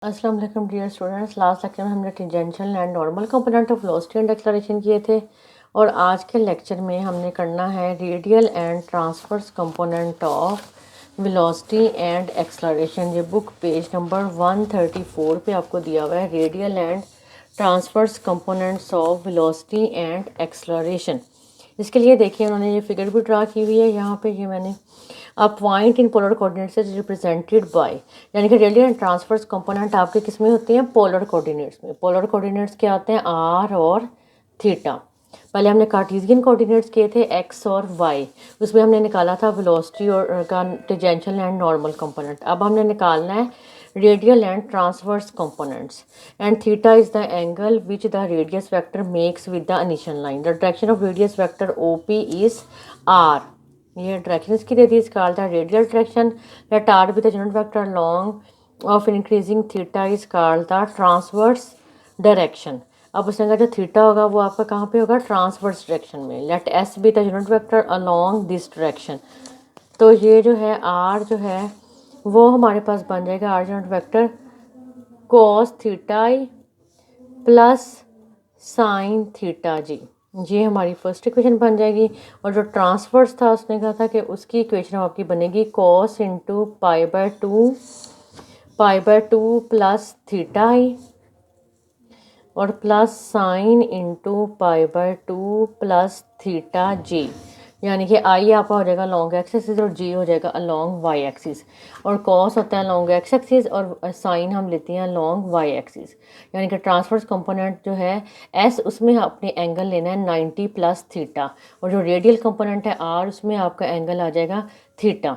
अस्सलाम वालेकुम dear students. Last lecture में हमने tangential and normal component of velocity and acceleration किए थे और आज के लेक्चर में हमने करना है radial and transverse component of velocity and acceleration. ये बुक पेज नंबर 134 पे आपको दिया हुआ है, radial and transverse components of velocity and acceleration. इसके लिए देखिए उन्होंने ये फिगर भी ड्रा की हुई है यहाँ पे। ये मैंने a point in polar coordinates is represented by, यानी कि रेडियल एंड ट्रांसवर्स कंपोनेंट आपके किस में होते हैं? पोलर कोऑर्डिनेट्स में। पोलर कोऑर्डिनेट्स क्या आते हैं? आर और थीटा। पहले हमने कार्टेशियन कोऑर्डिनेट्स किए थे एक्स और वाई, उसमें हमने निकाला था वेलोसिटी और का टेंजेंशियल एंड नॉर्मल कंपोनेंट। अब हमने निकालना है radial and transverse components and theta is the angle which the radius vector makes with the initial line. The direction of radius vector OP is r. ये direction इसकी दे दी, इसका अर्थ है radial direction. Let r with the unit vector long of increasing theta is called the transverse direction. अब उसने कहा जो थीटा होगा वो आपका कहाँ पे होगा? ट्रांसवर्स डायरेक्शन में। Let s be the unit vector along this direction. तो ये जो है आर जो है वो हमारे पास बन जाएगा R unit vector cos theta आई प्लस साइन थीटा जी। ये हमारी फर्स्ट इक्वेशन बन जाएगी। और जो ट्रांसवर्स था उसने कहा था कि उसकी इक्वेशन आपकी बनेगी cos into pi by two plus theta आई और plus sine into pi by two plus theta J. यानी कि आई आपका हो जाएगा लॉन्ग एक्स एक्सिस और जी हो जाएगा अलॉन्ग वाई एक्सिस। और कॉस होता है लॉन्ग एक्स एक्सिस और साइन हम लेते हैं लॉन्ग वाई एक्सिस। यानी कि ट्रांसवर्स कंपोनेंट जो है एस, उसमें आपने एंगल लेना है 90 प्लस थीटा। और जो रेडियल कंपोनेंट है आर, उसमें आपका एंगल आ जाएगा थीटा।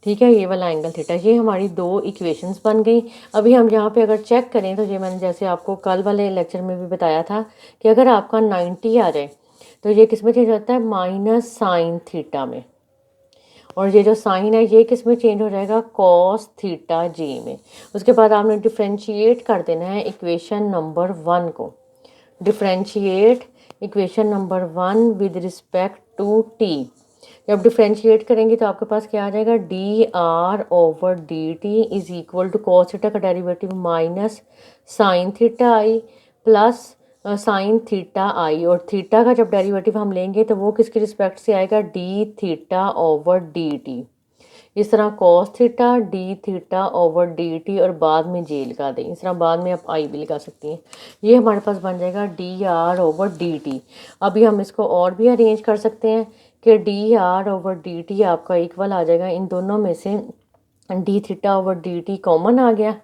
ठीक है, ये वाला एंगल थीटा। ये हमारी दो इक्वेशंस बन गई। अभी हम यहाँ पे अगर चेक करें तो ये मैंने जैसे आपको कल वाले लेक्चर में भी बताया था कि अगर आपका 90 आ जाए तो ये किस में चेंज होता है? माइनस साइन थीटा में। और ये जो साइन है ये किस में चेंज हो जाएगा? कॉस थीटा जी में। उसके बाद आपने डिफ्रेंशिएट कर देना है इक्वेशन नंबर 1 को। Differentiate equation number 1 with respect to t. जब डिफ्रेंशिएट करेंगे तो आपके पास क्या आ जाएगा? D are over D t is equal to cos theta का डेरिवेटिव माइनस साइन थीटा आई प्लस साइन थीटा आई। और थीटा का जब डेरिवेटिव हम लेंगे तो वो किसके रिस्पेक्ट से आएगा? D theta over D T. इस तरह cos theta D theta over D T और बाद में जे लगा दें। इस तरह बाद में आप आई भी लगा सकती हैं। ये हमारे पास बन जाएगा d are over D T. अभी हम इसको और भी अरेंज कर सकते हैं कि D are over D T आपका इक्वल आ जाएगा इन दोनों में से D theta over D T common आ गया,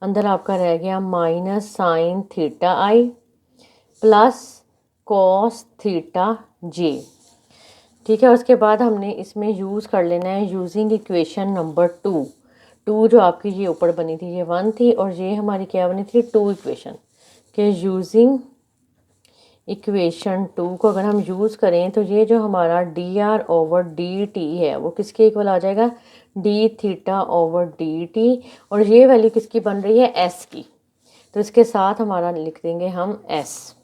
अंदर आपका रह गया माइनस साइन थीटा आई प्लस कॉस थीटा जे। ठीक है, उसके बाद हमने इसमें यूज़ कर लेना है यूजिंग इक्वेशन नंबर 2 जो आपकी ये ऊपर बनी थी ये 1 थी और ये हमारी क्या बनी थी? 2 इक्वेशन के यूजिंग इक्वेशन 2 को अगर हम यूज़ करें तो ये जो हमारा D R over D T है वो किसके इक्वल आ जाएगा? D theta over D T. और ये वैल्यू किसकी बन रही है? एस की। तो इसके साथ हमारा लिख देंगे हम एस।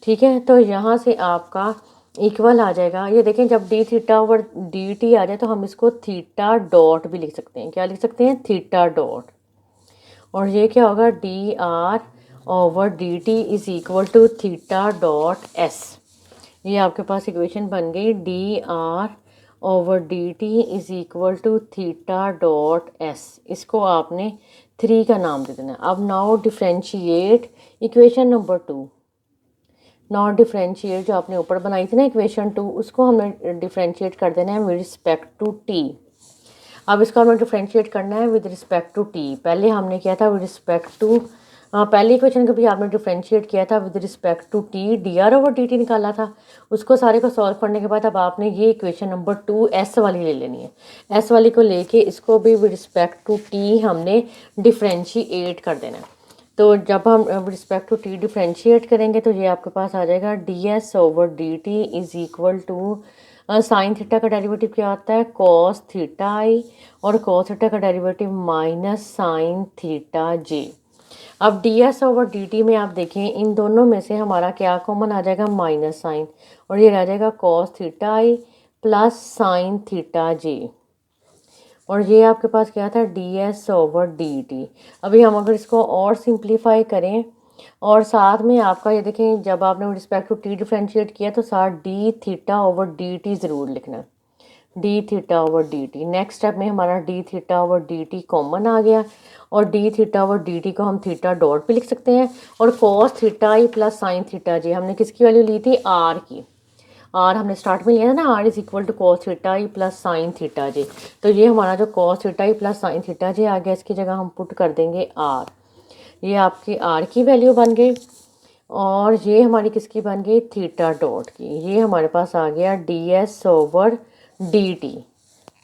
ठीक है, तो यहाँ से आपका इक्वल आ जाएगा। ये देखें जब D theta over D T आ जाए तो हम इसको थीटा डॉट भी लिख सकते हैं। क्या लिख सकते हैं? Theta dot. और ये क्या होगा? D are over D t is equal to theta dot S. ये आपके पास इक्वेशन बन गई d are over D t is equal to theta dot s. इसको आपने 3 का नाम दे देना। अब now differentiate equation number 2। Not differentiate जो आपने ऊपर बनाई थी ना इक्वेशन 2, उसको हमने डिफ्रेंशिएट कर देना है विद रिस्पेक्ट टू टी। अब इसको हमें डिफ्रेंशिएट करना है विद रिस्पेक्ट टू टी। पहले हमने किया था विद रिस्पेक्ट टू पहली इक्वेशन को भी आपने डिफ्रेंशिएट किया था with respect to t, d are over D t निकाला था। उसको सारे को सॉल्व करने के बाद अब आपने ये इक्वेशन नंबर 2 एस वाली ले लेनी है। एस वाली को लेके इसको भी विद रिस्पेक्ट टू टी हमने डिफ्रेंशिएट कर देना है। तो जब हम रिस्पेक्ट टू टी डिफ्रेंशिएट करेंगे तो ये आपके पास आ जाएगा d s over D t is equal to sine theta का डेरिवेटिव क्या आता है? कॉस थीटा आई और कॉस थीटा का derivative minus sine theta j. अब d s over D t में आप देखें इन दोनों में से हमारा क्या कॉमन आ जाएगा? Minus sine. और ये रह जाएगा कॉस थीटा आई प्लस साइन थीटा जे। और ये आपके पास क्या था, ds/dt। अभी हम अगर इसको और सिंप्लीफाई करें और साथ में आपका ये देखें, जब आपने रिस्पेक्ट टू t डिफ्रेंशिएट किया तो साथ d(θ/dt) ज़रूर लिखना है, d(θ/dt). नेक्स्ट स्टेप में हमारा d(θ/dt) कॉमन आ गया और d(θ/dt) को हम थीटा डॉट भी लिख सकते हैं। और cos θi plus sine theta J हमने किसकी वैल्यू ली थी, r की। आर हमने स्टार्ट में लिया था ना, R is equal to cos θi plus sine theta J. तो ये हमारा जो cos θi plus sine theta J आ गया, इसकी जगह हम पुट कर देंगे आर। ये आपकी आर की वैल्यू बन गई और ये हमारी किसकी बन गई, थीटा डॉट की। ये हमारे पास आ गया ds/dt।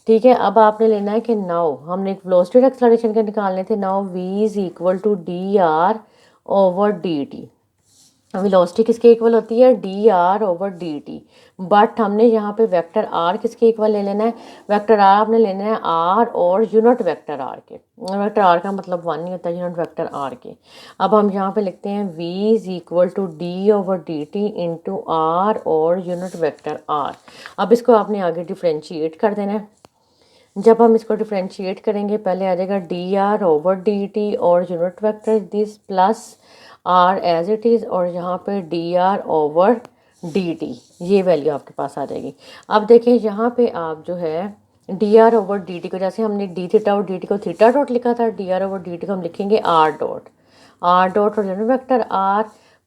ठीक है, अब आपने लेना है कि नाउ हमने एक वेलोसिटी एक्सेलरेशन के निकालने थे। Now v is equal to dr/dt। Velocity किसके इक्वल होती है, dr/dt। बट हमने यहाँ पे वेक्टर r किसके इक्वल ले लेना है, वेक्टर r आपने लेना है r और यूनिट वेक्टर r के। वेक्टर r का मतलब 1 नहीं होता, यूनिट वेक्टर r के। अब हम यहाँ पे लिखते हैं v is equal to d/dt into r और यूनिट वेक्टर r। अब इसको आपने आगे डिफ्रेंशिएट कर देना है। जब हम इसको डिफ्रेंशिएट करेंगे पहले आ जाएगा dr/dt और unit vector this plus r as it is और यहाँ पे dr/dt, ये वैल्यू आपके पास आ जाएगी। अब देखिए यहाँ पे आप जो है dr/dt को, जैसे हमने d(θ/dt) को थीटा डॉट लिखा था, dr/dt को हम लिखेंगे r डॉट और यूनिट वेक्टर r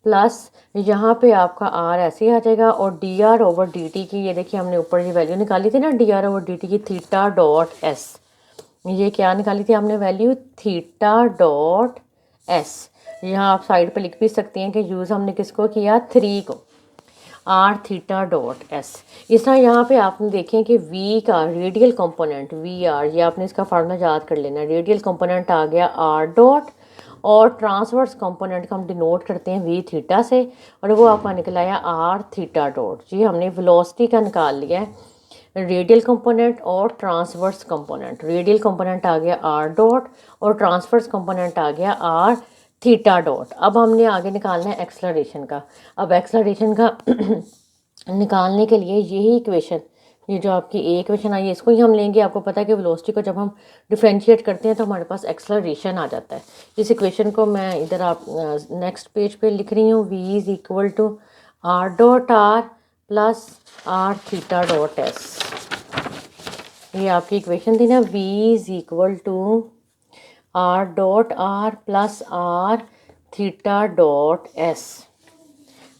प्लस यहाँ पे आपका r ऐसे आ जाएगा और dr/dt की, ये देखिए हमने ऊपर ये वैल्यू निकाली थी ना dr/dt की, थीटा डॉट एस। ये क्या निकाली थी हमने वैल्यू, थीटा डॉट एस। यहाँ आप साइड पे लिख भी सकते हैं कि यूज़ हमने किसको किया, 3 को, आर थीटा डॉट एस। इस तरह यहाँ पे आपने देखें कि v का रेडियल कंपोनेंट वी आर, ये आपने इसका फार्मूला याद कर लेना। रेडियल कंपोनेंट आ गया आर डॉट और ट्रांसवर्स कंपोनेंट का हम डिनोट करते हैं वी थीटा से और वो आपका निकल आया आर थीटा डॉट। जी हमने वेलोसिटी का निकाल लिया है, रेडियल कंपोनेंट और ट्रांसवर्स कंपोनेंट। रेडियल कंपोनेंट आ गया आर डॉट और ट्रांसवर्स कंपोनेंट आ गया आर थीटा डॉट। अब हमने आगे निकालना है एक्सेलरेशन का। अब एक्सेलरेशन का निकालने के लिए यही इक्वेशन, ये जो आपकी ए इक्वेशन आई है, इसको ही हम लेंगे। आपको पता है कि वेलोसिटी को जब हम डिफरेंशिएट करते हैं तो हमारे पास एक्सेलरेशन आ जाता है। इस इक्वेशन को मैं इधर आप नेक्स्ट पेज पे लिख रही हूँ, v is equal to R dot R plus R theta dot S. ये आपकी इक्वेशन थी ना, v is equal to R dot R plus R theta dot S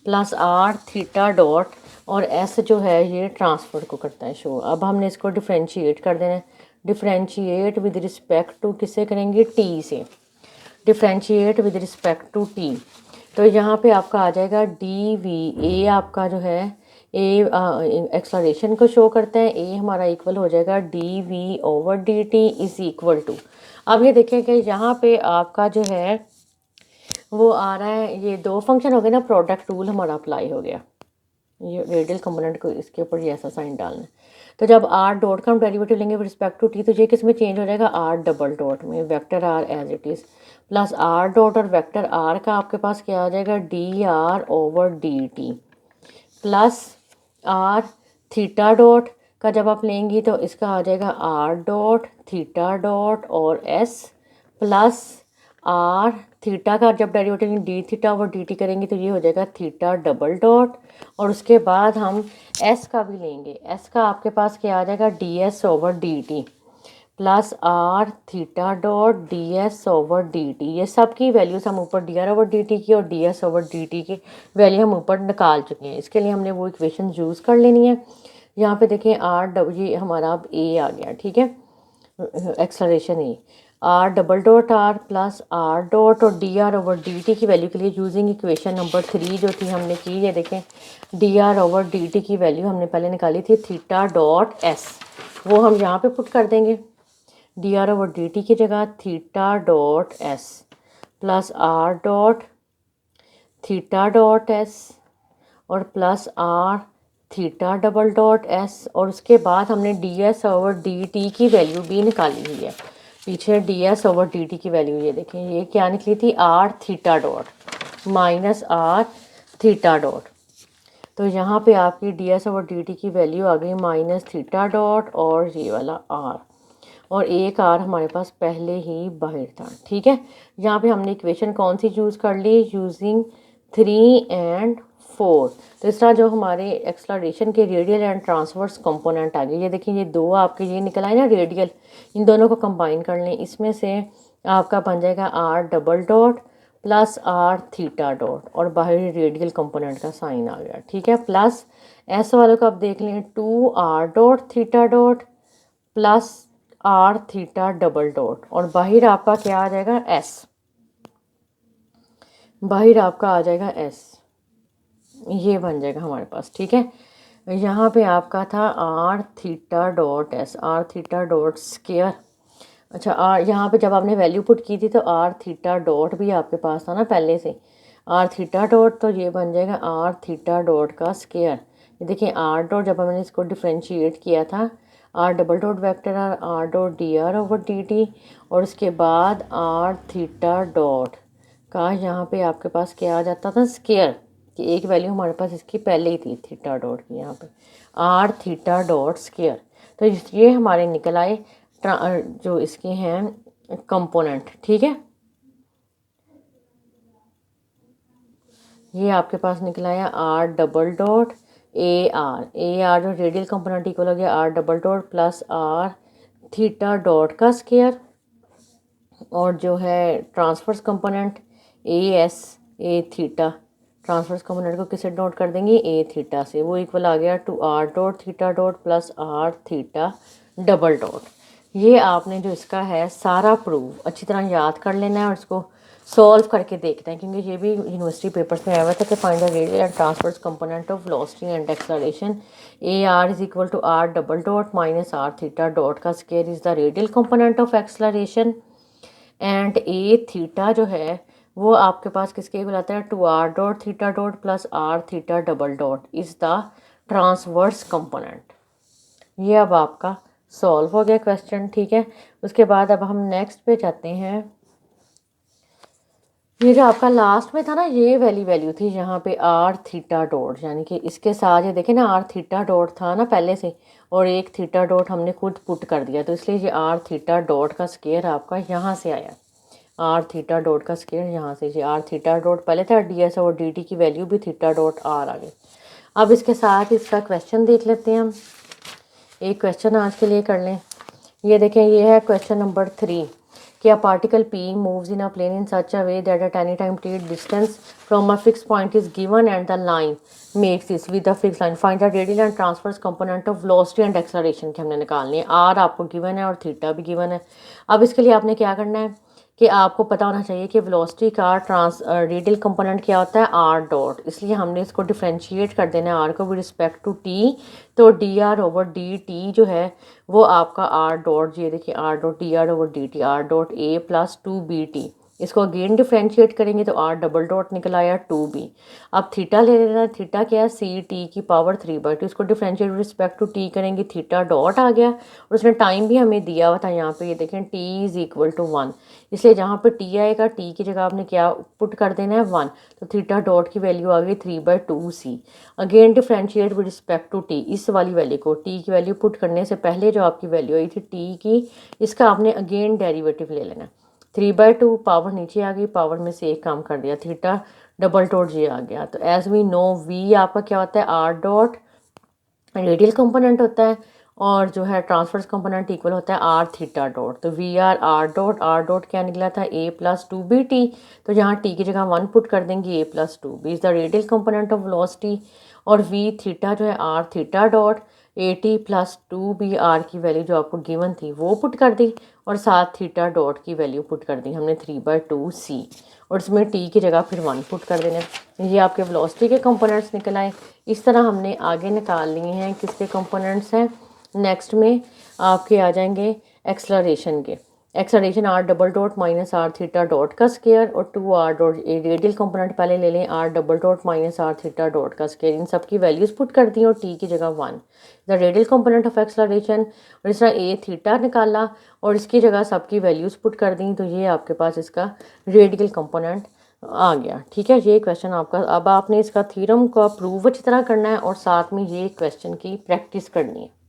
plus R theta dot और S जो है ये ट्रांसफर को करता है शो। अब हमने इसको डिफ्रेंशिएट कर देना है। डिफ्रेंशिएट विद रिस्पेक्ट टू किससे करेंगे, टी से। Differentiate with respect to T, तो यहाँ पे आपका आ जाएगा डी वी। ए आपका जो है ए एक्सेलरेशन को शो करता है, ए हमारा इक्वल हो जाएगा dv/dt इज इक्वल टू। अब ये देखें कि यहाँ पे आपका जो है वो आ रहा है, ये दो फंक्शन हो गए ना, प्रोडक्ट रूल हमारा अप्लाई हो गया। ये रेडियल कंपोनेंट को इसके ऊपर ये ऐसा साइन डालना है। तो जब आर डॉट का हम डेरिवेटिव लेंगे विद रिस्पेक्ट टू टी, तो ये किस में चेंज हो जाएगा, आर डबल डॉट में, vector R as it is plus R dot और वेक्टर आर का आपके पास क्या आ जाएगा, dr/dt plus R theta dot का जब आप लेंगी तो इसका आ जाएगा आर डॉट थीटा डॉट और एस प्लस आर थीटा का जब डेरिवेटिव d(θ/dt) करेंगे तो ये हो जाएगा थीटा डबल डॉट और उसके बाद हम एस का भी लेंगे। एस का आपके पास क्या आ जाएगा, ds/dt plus R theta dot ds/dt। ये सब की वैल्यूज हम ऊपर dr/dt की और ds/dt की वैल्यू हम ऊपर निकाल चुके हैं। इसके लिए हमने वो इक्वेशन यूज़ कर लेनी है। यहाँ पे देखें ये हमारा अब ए आ गया, ठीक है, acceleration A, R double dot R plus R dot और dr/dt की वैल्यू के लिए यूजिंग इक्वेशन नंबर 3 जो थी हमने की, ये देखें dr/dt की वैल्यू हमने पहले निकाली थी थीटा डॉट एस, वो हम यहाँ पे पुट कर देंगे। dr/dt की जगह theta dot S plus R dot theta dot S और plus R theta double dot S और उसके बाद हमने ds/dt की वैल्यू भी निकाली हुई है। पीछे ds/dt की वैल्यू ये देखें, ये क्या निकली थी, R theta dot minus R theta dot. तो यहाँ पे आपकी ds/dt की वैल्यू आ गई माइनस थीटा डॉट और ये वाला आर और एक आर हमारे पास पहले ही बाहर था। ठीक है, यहाँ पे हमने इक्वेशन कौन सी यूज़ कर ली, यूजिंग 3 and 4। तो इस तरह जो हमारे एक्सलरेशन के रेडियल एंड ट्रांसवर्स कंपोनेंट आ गए, ये देखिए ये दो आपके ये निकल आए ना रेडियल, इन दोनों को कंबाइन कर लें, इसमें से आपका बन जाएगा R double dot plus R theta dot और बाहरी रेडियल कंपोनेंट का साइन आ गया। ठीक है, प्लस एस वालों को आप देख लें 2r dot theta dot plus R theta double dot और बाहर आपका क्या आ जाएगा एस, बाहर आपका आ जाएगा एस, ये बन जाएगा हमारे पास। ठीक है, यहाँ पे आपका था R theta dot S, R theta dot square. अच्छा, आर यहाँ पे जब आपने वैल्यू पुट की थी तो आर थीटा डॉट भी आपके पास था ना पहले से, आर थीटा डॉट, तो ये बन जाएगा आर थीटा डॉट का स्केयर। ये देखिए आर डॉट जब हमने इसको डिफ्रेंशिएट किया था, R double dot vector R dot D are over D T, और उसके बाद आर थीटा डॉट का यहाँ पे आपके पास क्या आ जाता था स्केयर, कि एक वैल्यू हमारे पास इसकी पहले ही थी थीटा डॉट की, यहाँ पे आर थीटा डॉट स्केयर। तो ये हमारे निकल आए जो इसके हैं कंपोनेंट। ठीक है, ये आपके पास निकला है R double dot A R जो रेडियल कंपोनेंट इक्वल हो गया R double dot plus R theta dot का स्केयर, और जो है transverse component A theta, transverse component को किससे नोट कर देंगे, ए थीटा से, वो इक्वल आ गया to R dot theta dot plus R theta double dot. ये आपने जो इसका है सारा प्रूफ अच्छी तरह याद कर लेना है और इसको सॉल्व करके देखते हैं, क्योंकि ये भी यूनिवर्सिटी पेपर्स में आया हुआ था कि find the radial and transverse component of velocity and acceleration, A R is equal to R double dot minus R theta dot का square is the radial component of acceleration, and A theta जो है वो आपके पास किसके इक्वल आता है, to R dot theta dot plus R theta double dot is the transverse component. ये अब आपका सॉल्व हो गया क्वेश्चन। ठीक है, उसके बाद अब हम नेक्स्ट पे जाते हैं। ये जो आपका लास्ट में था ना, ये वैल्यू थी यहाँ पे आर थीटा डॉट, यानी कि इसके साथ ये देखें ना आर थीटा डॉट था ना पहले से, और एक थीटा डॉट हमने खुद पुट कर दिया, तो इसलिए ये आर थीटा डॉट का स्केयर आपका यहाँ से आया, आर थीटा डॉट का स्केयर यहाँ से, ये आर थीटा डॉट पहले था डी एस और डी टी की वैल्यू भी थीटा डॉट आर आ गई। अब इसके साथ इसका क्वेश्चन देख लेते हैं हम, एक क्वेश्चन आज के लिए कर लें। ये देखें, ये है क्वेश्चन नंबर 3 कि a particle P moves in a plane in such a way that at any time t distance from a fixed point is given and the line makes this with the fixed line. Find the radial and transverse component of velocity and acceleration की हमने निकालनी है। r आपको given है और theta भी given है। अब इसके लिए आपने क्या करना है कि आपको पता होना चाहिए कि वेलोसिटी का रेडियल कंपोनेंट क्या होता है, आर डॉट, इसलिए हमने इसको डिफ्रेंशिएट कर देना है आर को विद रिस्पेक्ट टू टी, तो D R over D T जो है वो आपका आर डॉट, ये देखिए are dot D are over D T, R dot A plus 2bt, इसको अगेन डिफ्रेंशिएट करेंगे तो आर डबल डॉट निकल आया 2b। अब थीटा ले लेना है, थीटा क्या है, सी टी की पावर 3/2, इसको differentiate with respect to T करेंगे, थीटा डॉट आ गया, और उसने टाइम भी हमें दिया हुआ था यहाँ पे, ये देखें टी इज़ इक्वल टू 1, इसलिए जहाँ पे टी आएगा टी की जगह आपने क्या पुट कर देना है 1, तो थीटा डॉट की वैल्यू आ गई 3/2c। Again differentiate with respect to T, इस वाली वैल्यू को, टी की वैल्यू पुट करने से पहले जो आपकी वैल्यू आई थी टी की, इसका आपने अगेन डेरिवेटिव ले लेना, 3/2 पावर नीचे आ गई, पावर में से एक काम कर दिया, थीटा डबल डॉट ये आ गया। तो एज वी नो वी आपका क्या होता है, आर डॉट रेडियल कंपोनेंट होता है, और जो है ट्रांसवर्स कंपोनेंट इक्वल होता है आर थीटा डॉट, तो वी आर डॉट क्या निकला था, a प्लस 2bt, तो यहाँ t की जगह 1 पुट कर देंगे, a plus 2b is the radial component of velocity, और v थीटा जो है R theta dot at plus 2b, R की वैल्यू जो आपको गिवन थी वो पुट कर दी, और साथ थीटा डॉट की वैल्यू पुट कर दी हमने 3/2c, और इसमें t की जगह फिर 1 पुट कर देना। ये आपके वेलोसिटी के कंपोनेंट्स निकल आए। इस तरह हमने आगे निकाल लिए हैं किसके कंपोनेंट्स हैं, नेक्स्ट में आपके आ जाएंगे एक्सलरेशन के, acceleration R double dot minus R theta dot का स्केयर, और 2r डॉट रेडियल कंपोनेंट पहले ले लें, R double dot minus R theta dot का स्केयर, इन सब की वैल्यूज़ पुट कर दी और t की जगह 1 the radial component of acceleration, और इस तरह a थीटा निकाला और इसकी जगह सबकी वैल्यूज़ पुट कर दी, तो ये आपके पास इसका रेडियल कंपोनेंट आ गया। ठीक है, ये क्वेश्चन आपका, अब आपने इसका थ्योरम का प्रूव अच्छी तरह करना है और साथ में ये क्वेश्चन की प्रैक्टिस करनी है।